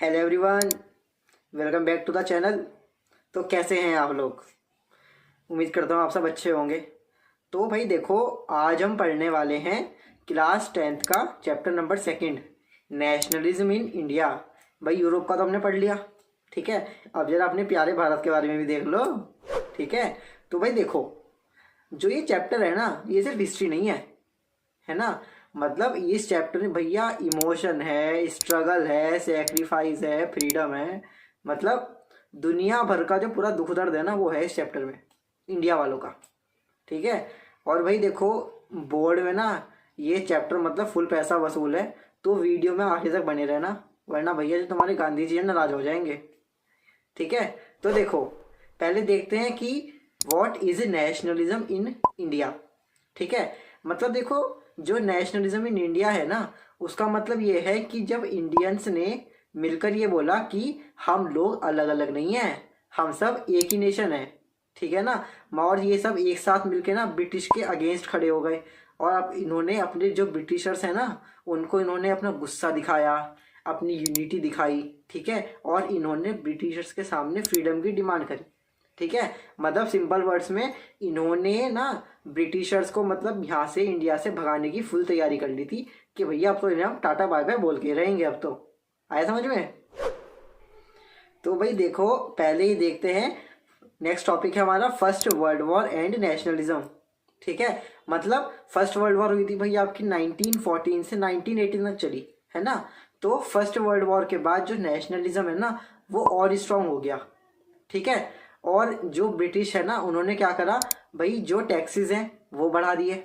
Hello everyone, welcome back to the channel. तो कैसे हैं आप लोग? उम्मीद करता हूँ आप सब अच्छे होंगे। तो भाई देखो, आज हम पढ़ने वाले हैं क्लास 10th का chapter number 2, nationalism in India. भाई यूरोप का तो हमने पढ़ लिया, ठीक है। अब जरा अपने प्यारे भारत के बारे में भी देख लो, ठीक है। तो भाई देखो, जो ये चैप्टर है ना, ये सिर्फ हिस्ट्री नहीं है ना। मतलब इस चैप्टर में भैया इमोशन है, स्ट्रगल है, सेक्रीफाइस है, फ्रीडम है। मतलब दुनिया भर का जो पूरा दुख दर्द है ना, वो है इस चैप्टर में, इंडिया वालों का, ठीक है। और भाई देखो, बोर्ड में ना ये चैप्टर मतलब फुल पैसा वसूल है। तो वीडियो में आखिर तक बने रहना, वरना भैया जो तुम्हारे गांधी जी है नाराज हो जाएंगे, ठीक है। तो देखो, पहले देखते हैं कि what is nationalism in India, ठीक है। मतलब देखो, जो नेशनलिज्म इन इंडिया है ना, उसका मतलब ये है कि जब इंडियंस ने मिलकर ये बोला कि हम लोग अलग अलग नहीं हैं, हम सब एक ही नेशन है, ठीक है ना। और ये सब एक साथ मिलके ना ब्रिटिश के अगेंस्ट खड़े हो गए। और अब इन्होंने अपने जो ब्रिटिशर्स हैं ना, उनको इन्होंने अपना गुस्सा दिखाया, अपनी यूनिटी दिखाई, ठीक है। और इन्होंने ब्रिटिशर्स के सामने फ्रीडम की डिमांड करी, ठीक है। मतलब सिंपल वर्ड्स में इन्होंने ना ब्रिटिशर्स को मतलब यहाँ से इंडिया से भगाने की फुल तैयारी कर ली थी कि भैया अब तो इन्हें हम टाटा बाय बाय बोल के रहेंगे। अब तो आया समझ में? तो भाई देखो, पहले ही देखते हैं, नेक्स्ट टॉपिक है हमारा first world war and nationalism, ठीक है। मतलब फर्स्ट वर्ल्ड वॉर हुई थी भैया आपकी 1914 से 1918 तक चली, है ना। तो फर्स्ट वर्ल्ड वॉर के बाद जो नेशनलिज्म है ना, वो और स्ट्रांग हो गया, ठीक है। और जो ब्रिटिश है ना, उन्होंने क्या करा भाई, जो टैक्सेस हैं वो बढ़ा दिए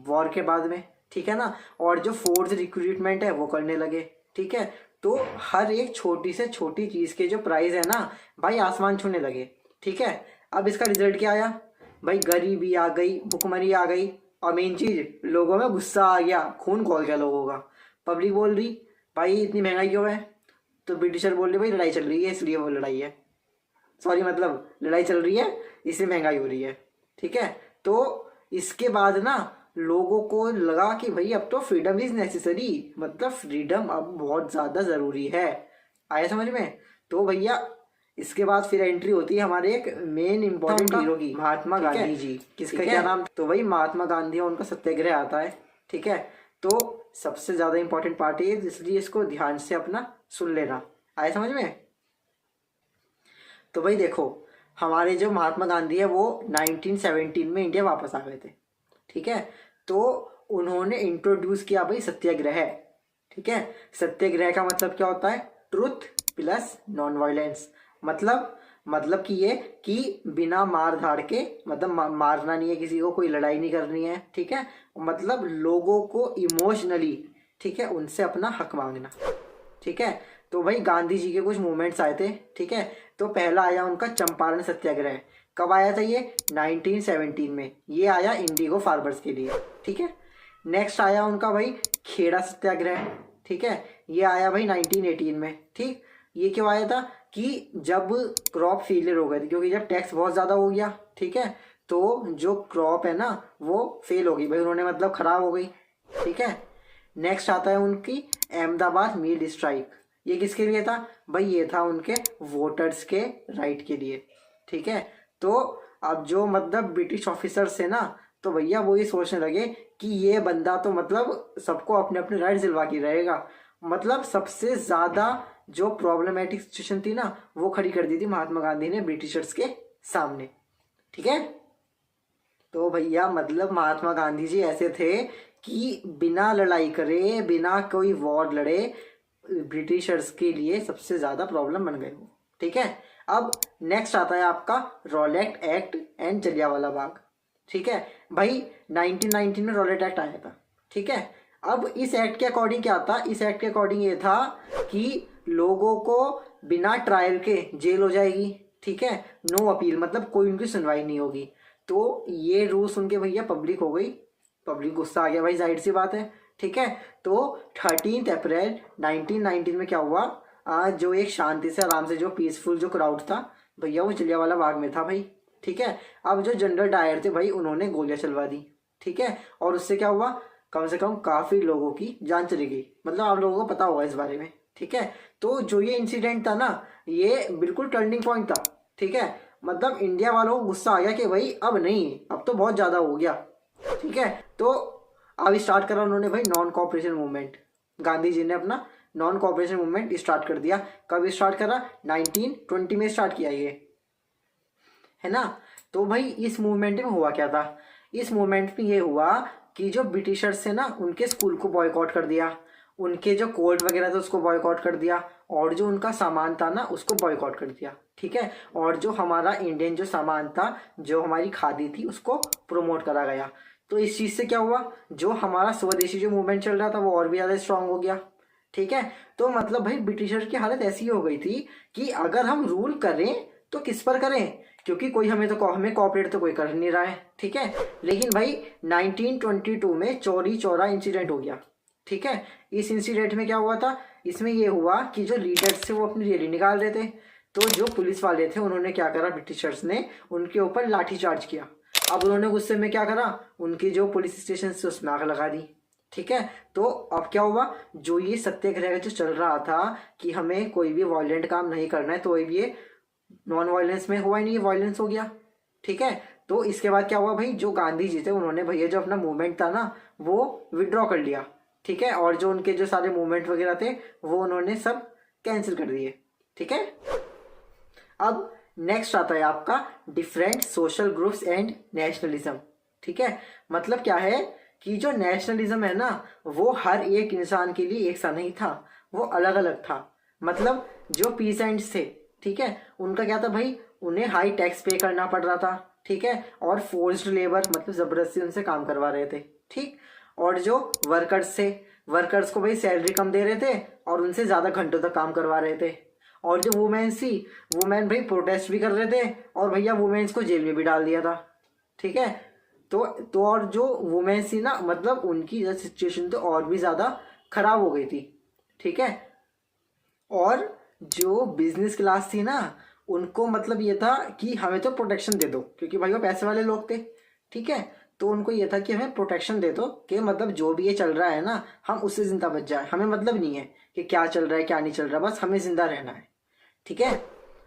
वॉर के बाद में, ठीक है ना। और जो फोर्स रिक्रूटमेंट है वो करने लगे, ठीक है। तो हर एक छोटी से छोटी चीज़ के जो प्राइस है ना भाई, आसमान छूने लगे, ठीक है। अब इसका रिजल्ट क्या आया भाई? गरीबी आ गई, भुखमरी आ गई, और मेन चीज लोगों में गुस्सा आ गया, खून खौल गया लोगों का। पब्लिक बोल रही भाई इतनी महंगाई क्यों है? तो ब्रिटिशर बोल रहे भाई लड़ाई चल रही है इसलिए वो लड़ाई है, सॉरी मतलब लड़ाई चल रही है इसलिए महंगाई हो रही है, ठीक है। तो इसके बाद ना लोगों को लगा कि भाई अब तो फ्रीडम इज नेसेसरी, मतलब फ्रीडम अब बहुत ज़्यादा ज़रूरी है। आया समझ में? तो भैया इसके बाद फिर एंट्री होती है हमारे एक मेन इंपॉर्टेंट हीरो की, महात्मा गांधी जी। किसका क्या नाम? तो भाई महात्मा गांधी, उनका सत्याग्रह आता है, ठीक है। तो सबसे ज़्यादा इंपॉर्टेंट पार्ट है, इसलिए इसको ध्यान से अपना सुन लेना। आया समझ में? तो भाई देखो, हमारे जो महात्मा गांधी है वो 1917 में इंडिया वापस आ गए थे, ठीक है। तो उन्होंने इंट्रोड्यूस किया भाई सत्याग्रह, ठीक है। सत्याग्रह का मतलब क्या होता है? Truth plus non violence. मतलब कि ये कि बिना मार धाड़ के, मतलब मारना नहीं है किसी को, कोई लड़ाई नहीं करनी है, ठीक है। मतलब लोगों को इमोशनली, ठीक है, उनसे अपना हक मांगना, ठीक है। तो भाई गांधी जी के कुछ मूवमेंट्स आए थे, ठीक है। तो पहला आया उनका चंपारण सत्याग्रह। कब आया था ये? 1917 में। ये आया इंडिगो फार्मर्स के लिए, ठीक है। नेक्स्ट आया उनका भाई खेड़ा सत्याग्रह, ठीक है। ये आया भाई 1918 में, ठीक। ये क्यों आया था? कि जब क्रॉप फेलियर हो गए थे, क्योंकि जब टैक्स बहुत ज़्यादा हो गया, ठीक है, तो जो क्रॉप है ना वो फेल हो गई भाई, उन्होंने मतलब खराब हो गई, ठीक है। नेक्स्ट आता है उनकी अहमदाबाद मील स्ट्राइक। ये किसके लिए था भाई? ये था उनके वोटर्स के राइट के लिए, ठीक है। तो अब जो मतलब ब्रिटिश ऑफिसर्स है ना, तो भैया वो ये सोचने लगे कि ये बंदा तो मतलब सबको अपने अपने राइट दिलवा के रहेगा। मतलब सबसे ज़्यादा जो प्रॉब्लमेटिक सिचुएशन थी ना, वो खड़ी कर दी थी महात्मा गांधी ने ब्रिटिशर्स के सामने, ठीक है। तो भैया मतलब महात्मा गांधी जी ऐसे थे कि बिना लड़ाई करे, बिना कोई वॉर लड़े, ब्रिटिशर्स के लिए सबसे ज़्यादा प्रॉब्लम बन गए वो, ठीक है। अब नेक्स्ट आता है आपका Rowlatt act and Jallianwala Bagh, ठीक है। भाई 1919 में रॉलेट एक्ट आया था, ठीक है। अब इस एक्ट के अकॉर्डिंग क्या था? इस एक्ट के अकॉर्डिंग ये था कि लोगों को बिना ट्रायल के जेल हो जाएगी, ठीक है। नो अपील, मतलब कोई उनकी सुनवाई नहीं होगी। तो ये रूल सुन के भैया पब्लिक हो गई, पब्लिक गुस्सा आ गया भाई, जाहिर सी बात है, ठीक है। तो 13 अप्रैल 1919 में क्या हुआ? जो एक शांति से आराम से जो पीसफुल जो क्राउड था भैया, वो जलियांवाला बाग में था भाई, ठीक है। अब जो जनरल डायर थे भाई, उन्होंने गोलियां चलवा दी, ठीक है। और उससे क्या हुआ? कम से कम काफ़ी लोगों की जान चली गई। मतलब आप लोगों को पता होगा इस बारे में, ठीक है। तो जो ये इंसिडेंट था ना, ये बिल्कुल टर्निंग पॉइंट था। ठीक है, मतलब इंडिया वालों को गुस्सा आ गया कि भाई अब नहीं, अब तो बहुत ज़्यादा हो गया। ठीक है, तो अब स्टार्ट करा उन्होंने भाई non cooperation movement. Gandhi ji ने अपना नॉन कॉपरेशन मूवमेंट स्टार्ट कर दिया। कब स्टार्ट करा? 1920 में स्टार्ट किया ये, है ना। तो भाई इस मूवमेंट में हुआ क्या था? इस मूवमेंट में ये हुआ कि जो ब्रिटिशर्स थे ना, उनके स्कूल को बॉयकॉट कर दिया, उनके जो कोर्ट वगैरह थे उसको बॉयकॉट कर दिया, और जो उनका सामान था ना उसको बॉयकॉट कर दिया। ठीक है, और जो हमारा इंडियन जो सामान था, जो हमारी खादी थी, उसको प्रमोट करा गया। तो इस चीज़ से क्या हुआ, जो हमारा स्वदेशी जो मूवमेंट चल रहा था वो और भी ज़्यादा स्ट्रांग हो गया। ठीक है, तो मतलब भाई ब्रिटिशर की हालत ऐसी हो गई थी कि अगर हम रूल करें तो किस पर करें, क्योंकि कोई हमें कॉपरेट तो कोई कर नहीं रहा है। ठीक है, लेकिन भाई 1922 में चौरी चौरा इंसिडेंट हो गया। ठीक है, इस इंसिडेंट में क्या हुआ था? इसमें ये हुआ कि जो लीडर्स थे वो अपनी रैली निकाल रहे थे, तो जो पुलिस वाले थे उन्होंने क्या करा, ब्रिटिशर्स ने उनके ऊपर लाठी चार्ज किया। अब उन्होंने गुस्से में क्या करा, उनकी जो पुलिस स्टेशन से उसमें आग लगा दी। ठीक है, तो अब क्या हुआ, जो ये सत्याग्रह जो चल रहा था कि हमें कोई भी वायलेंट काम नहीं करना है, तो ये नॉन वायलेंस में हुआ ही नहीं, वायलेंस हो गया। ठीक है, तो इसके बाद क्या हुआ भाई, जो गांधी जी थे उन्होंने भैया जो अपना मूवमेंट था ना वो विड्रॉ कर लिया। ठीक है, और जो उनके जो सारे मूवमेंट वगैरह थे वो उन्होंने सब कैंसिल कर दिए। ठीक है, अब नेक्स्ट आता है आपका different social groups and nationalism. ठीक है, मतलब क्या है कि जो नेशनलिज्म है ना वो हर एक इंसान के लिए एक सा नहीं था, वो अलग अलग था। मतलब जो पीसेंट्स थे, ठीक है, उनका क्या था भाई, उन्हें हाई टैक्स पे करना पड़ रहा था। ठीक है, और फोर्स्ड लेबर मतलब जबरदस्ती उनसे काम करवा रहे थे। ठीक, और जो वर्कर्स थे, वर्कर्स को भाई सैलरी कम दे रहे थे और उनसे ज़्यादा घंटों तक काम करवा रहे थे। और जो वुमेन्स थी, वुमेन भाई प्रोटेस्ट भी कर रहे थे और भैया वुमेन्स को जेल में भी डाल दिया था। ठीक है, तो और जो वुमेन्स थी ना, मतलब उनकी सिचुएशन तो और भी ज़्यादा खराब हो गई थी। ठीक है, और जो बिजनेस क्लास थी ना, उनको मतलब ये था कि हमें तो प्रोटेक्शन दे दो, क्योंकि भाई वो पैसे वाले लोग थे। ठीक है, तो उनको ये था कि हमें प्रोटेक्शन दे दो, कि मतलब जो भी ये चल रहा है ना हम उससे जिंदा बच जाए, हमें मतलब नहीं है कि क्या चल रहा है क्या नहीं चल रहा, बस हमें जिंदा रहना है। ठीक है,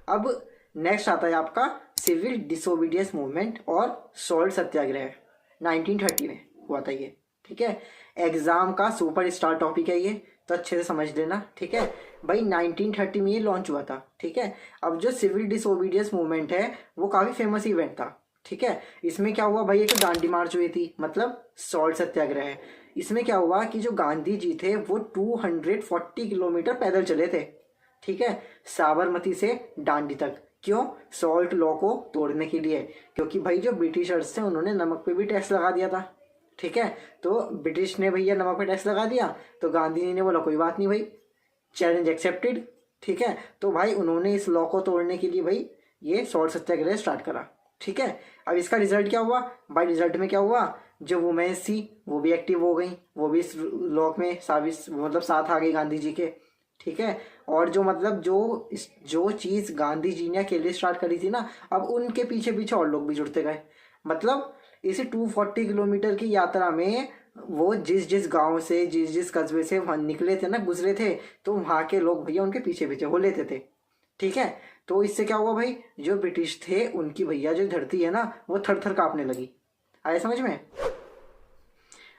अब नेक्स्ट आता है आपका सिविल डिसोबीडियंस मूवमेंट और सॉल्ट सत्याग्रह। 1930 में हुआ था ये। ठीक है, एग्जाम का सुपर स्टार टॉपिक है ये, तो अच्छे से समझ लेना। ठीक है भाई, 1930 में ये लॉन्च हुआ था। ठीक है, अब जो सिविल डिसोबीडियंस मूवमेंट है वो काफ़ी फेमस इवेंट था। ठीक है, इसमें क्या हुआ भाई, एक तो दांडी मार्च हुई थी, मतलब सॉल्ट सत्याग्रह है। इसमें क्या हुआ कि जो गांधी जी थे वो 240 किलोमीटर पैदल चले थे। ठीक है, साबरमती से दांडी तक। क्यों? सॉल्ट लॉ को तोड़ने के लिए, क्योंकि भाई जो ब्रिटिशर्स थे उन्होंने नमक पे भी टैक्स लगा दिया था। ठीक है, तो ब्रिटिश ने भैया नमक पे टैक्स लगा दिया, तो गांधी जी ने बोला कोई बात नहीं भाई, चैलेंज एक्सेप्टेड। ठीक है, तो भाई उन्होंने इस लॉ को तोड़ने के लिए भाई ये सॉल्ट सत्याग्रह स्टार्ट करा। ठीक है, अब इसका रिजल्ट क्या हुआ भाई, रिजल्ट में क्या हुआ, जो वुमेन्स थी वो भी एक्टिव हो गई, वो भी इस लॉ में मतलब साथ आ गई गांधी जी के। ठीक है, और जो मतलब जो चीज़ गांधी जी ने अकेले स्टार्ट करी थी ना, अब उनके पीछे पीछे और लोग भी जुड़ते गए। मतलब इस 240 किलोमीटर की यात्रा में वो जिस जिस गांव से जिस जिस कस्बे से वहाँ निकले थे ना, गुजरे थे, तो वहाँ के लोग भैया उनके पीछे पीछे हो लेते थे। ठीक है, तो इससे क्या हुआ भाई, जो ब्रिटिश थे उनकी भैया जो धरती है ना वो थर थर कांपने लगी। आए समझ में?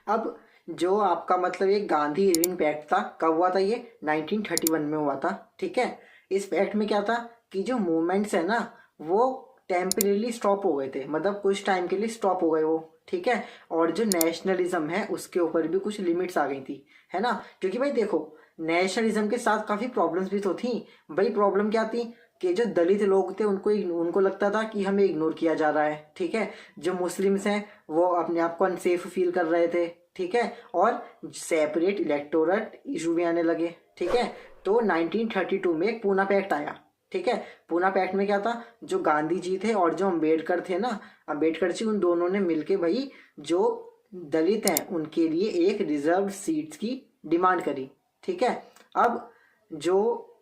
अब जो आपका मतलब ये गांधी इरविन पैक्ट था, कब हुआ था ये? 1931 में हुआ था। ठीक है, इस पैक्ट में क्या था कि जो मूवमेंट्स है ना वो टेम्परेली स्टॉप हो गए थे, मतलब कुछ टाइम के लिए स्टॉप हो गए वो। ठीक है, और जो नेशनलिज्म है उसके ऊपर भी कुछ लिमिट्स आ गई थी, है ना। क्योंकि भाई देखो, नेशनलिज्म के साथ काफ़ी प्रॉब्लम्स भी तो थी भाई। प्रॉब्लम क्या थी कि जो दलित लोग थे उनको लगता था कि हमें इग्नोर किया जा रहा है। ठीक है, जो मुस्लिम्स हैं वो अपने आप को अनसेफ फील कर रहे थे। ठीक है, और सेपरेट इलेक्टोरेट इशू भी आने लगे। ठीक है, तो 1932 में एक पूना पैक्ट आया। ठीक है, पूना पैक्ट में क्या था, जो गांधी जी थे और जो अम्बेडकर थे ना, अम्बेडकर जी, उन दोनों ने मिलके भाई जो दलित हैं उनके लिए एक रिजर्व सीट्स की डिमांड करी। ठीक है, अब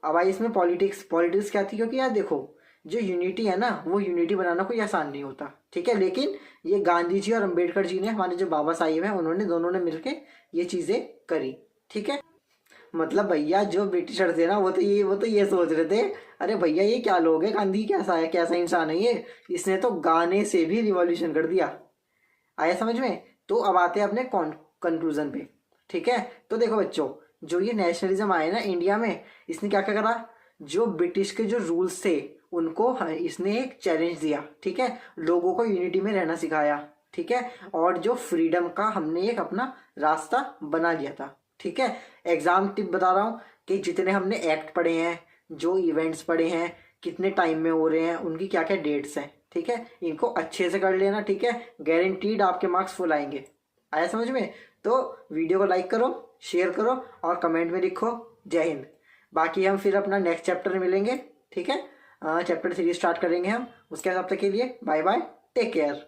भाई इसमें पॉलिटिक्स क्या थी, क्योंकि यार देखो जो यूनिटी है ना वो यूनिटी बनाना कोई आसान नहीं होता। ठीक है, लेकिन ये गांधी जी और अंबेडकर जी ने, हमारे जो बाबा साहिब हैं, उन्होंने दोनों ने मिलके ये चीज़ें करी। ठीक है, मतलब भैया जो ब्रिटिशर्स थे ना वो तो ये सोच रहे थे, अरे भैया ये क्या लोग है, गांधी कैसा है, कैसा इंसान है ये, इसने तो गाने से भी रिवॉल्यूशन कर दिया। आया समझ में? तो अब आते हैं अपने कंक्लूजन पे। ठीक है, तो देखो बच्चों, जो ये नेशनलिज्म आया ना इंडिया में, इसने क्या क्या करा, जो ब्रिटिश के जो रूल्स थे उनको इसने एक चैलेंज दिया। ठीक है, लोगों को यूनिटी में रहना सिखाया। ठीक है, और जो फ्रीडम का हमने एक अपना रास्ता बना लिया था। ठीक है, एग्जाम टिप बता रहा हूँ कि जितने हमने एक्ट पढ़े हैं, जो इवेंट्स पढ़े हैं, कितने टाइम में हो रहे हैं, उनकी क्या क्या डेट्स हैं, ठीक है, इनको अच्छे से कर लेना। ठीक है, गारंटीड आपके मार्क्स फुल आएंगे। आया समझ में? तो वीडियो को लाइक करो, शेयर करो और कमेंट में लिखो जय हिंद। बाकी हम फिर अपना नेक्स्ट चैप्टर में मिलेंगे। ठीक है, चैप्टर 3 स्टार्ट करेंगे हम। उसके तब तक के लिए बाय बाय, टेक केयर।